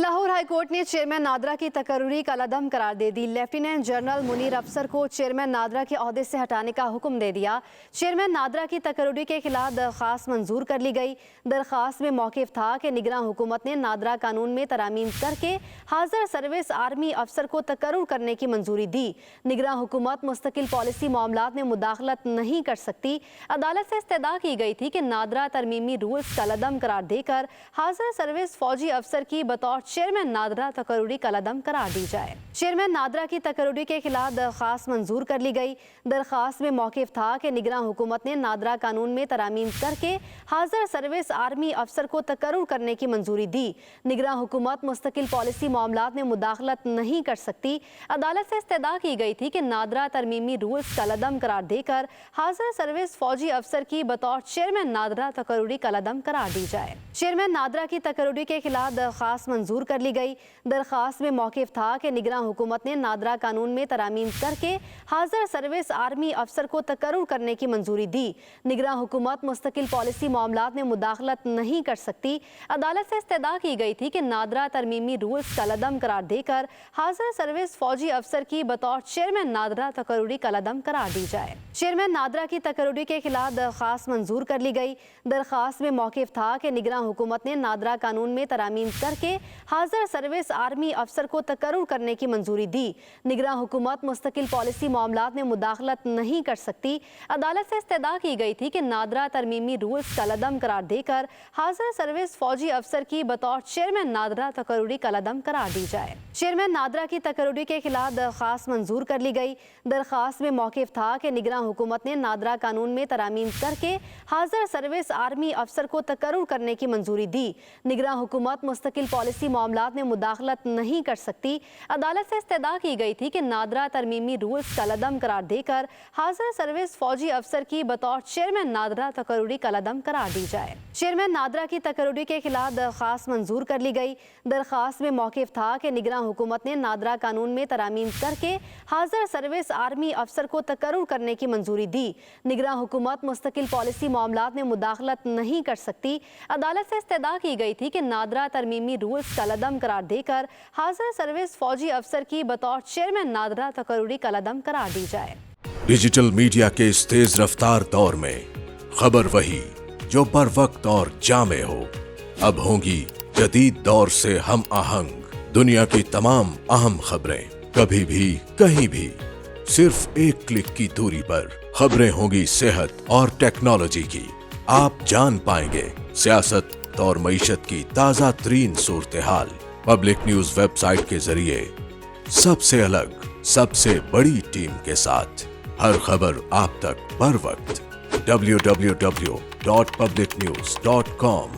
Lahore high court ने chairman NADRA की तकर्रुरी कलअदम करार दे दी। लेफ्टिनेंट जनरल मुनीर अफसर को चेयरमैन नादरा के ओहदे से हटाने का हुक्म दे दिया। चेयरमैन नादरा की तकर्रुरी के खिलाफ दरख्वास्त मंजूर कर ली गई। दरख्वास्त में मौक़िफ़ था कि निगरान हुकूमत ने नादरा कानून में तरामीम करके हाजिर सर्विस आर्मी अफसर को तकर्रुर करने की मंजूरी दी। निगरान हुकूमत मुस्तकिल पॉलिसी मामलात में मुदाखलत नहीं कर सकती। अदालत से इस्तदा की गई थी कि नादरा तरमीमी रूल्स कलअदम करार देकर हाजिर सर्विस फौजी अफसर की बतौर चेयरमैन नादरा तकर्रुरी कलअदम करार दी जाए। चेयरमैन नादरा की तकर्रुरी के खिलाफ दरख्वास्त मंजूर कर ली गई। दरख्वास्त में मौक़िफ़ था कि निगरान हुकूमत ने नादरा कानून में तरामीम करके हाजिर सर्विस आर्मी अफसर को तकर्रुर करने की मंजूरी दी। निगरान हुकूमत मुस्तकिल पॉलिसी मामलात में मुदाखलत नहीं कर सकती। अदालत से इस्तदा की गई थी कि नादरा तरमीमी रूल्स कलअदम करार देकर हाजिर सर्विस फौजी अफसर की बतौर चेयरमैन नादरा तकर्रुरी कलअदम करार दी जाए। चेयरमैन नादरा की तकर्रुरी के खिलाफ दरख्वास्त मंजूर कर ली गई। दरख्वास्त में मौक़िफ़ था कि निगरान हुकूमत ने नादरा कानून में तरामीम करके हाजिर सर्विस आर्मी अफसर को तकर्रुर करने की मंजूरी दी। निगरान हुकूमत मुस्तकिल पॉलिसी मामलात में मुदाखलत नहीं कर सकती। अदालत से इस्तदा की गई थी कि नादरा तरमीमी रूल्स कलअदम करार देकर हाजिर सर्विस फौजी अफसर की बतौर चेयरमैन नादरा तकर्रुरी कलअदम करार दी जाए। चेयरमैन नादरा की तकर्रुरी के खिलाफ दरख्वास्त मंजूर कर ली गई। दरख्वास्त में मौक़िफ़ था कि निगरान हुकूमत ने नादरा कानून में तरामीम करके हाजिर सर्विस आर्मी अफसर को तकर्रुर करने की मंजूरी दी। निगरान हुकूमत मुस्तकिल पॉलिसी मामलात में मुदाखलत नहीं कर सकती। अदालत से इस्तदा की गई थी कि नादरा तरमीमी रूल्स कलअदम करार देकर हाजिर सर्विस फौजी अफसर की बतौर चेयरमैन नादरा तकर्रुरी कलअदम करार दी जाए। चेयरमैन नादरा की तकर्रुरी के खिलाफ दरख्वास्त मंजूर कर ली गई। दरख्वास्त में मौक़िफ़ था कि निगरान हुकूमत ने नादरा कानून में तरामीम करके हाजिर सर्विस आर्मी अफसर को तकर्रुर करने की मंजूरी दी। निगरान हुकूमत मुस्तकिल पॉलिसी मामलात में मुदाखलत नहीं कर सकती। अदालत से इस्तदा की गई थी कि नादरा तरमीमी रूल्स कलअदम करार देकर हाजिर सर्विस फौजी अफसर की बतौर चेयरमैन नादरा तकर्रुरी कलअदम करार दी जाए। चेयरमैन नादरा की तकर्रुरी के खिलाफ दरख्वास्त मंजूर कर ली गई। दरख्वास्त में मौक़िफ़ था कि निगरान हुकूमत ने नादरा कानून में तरामीम करके हाजिर सर्विस आर्मी अफसर को तकर्रुर करने की मंजूरी दी। निगरान हुकूमत मुस्तकिल पॉलिसी मामलात में मुदाखलत नहीं कर सकती। अदालत से इस्तदा की गई थी कि नादरा तरमीमी रूल्स कलअदम करार देकर हाजिर सर्विस फौजी अफसर की बतौर चेयरमैन नादरा तकर्रुरी कलअदम करार दी जाए। डिजिटल मीडिया के इस तेज रफ्तार दौर में खबर वही जो बर वक्त और जामे हो। अब होंगी जदीद दौर से हम आहंग दुनिया की तमाम अहम खबरें, कभी भी कहीं भी सिर्फ एक क्लिक की दूरी पर। खबरें होंगी सेहत और टेक्नोलॉजी की। आप जान पाएंगे सियासत और मईशत की ताजा तरीन सूरत हाल। पब्लिक न्यूज वेबसाइट के जरिए सबसे अलग, सबसे बड़ी टीम के साथ हर खबर आप तक बर वक्त। www.publicnews.com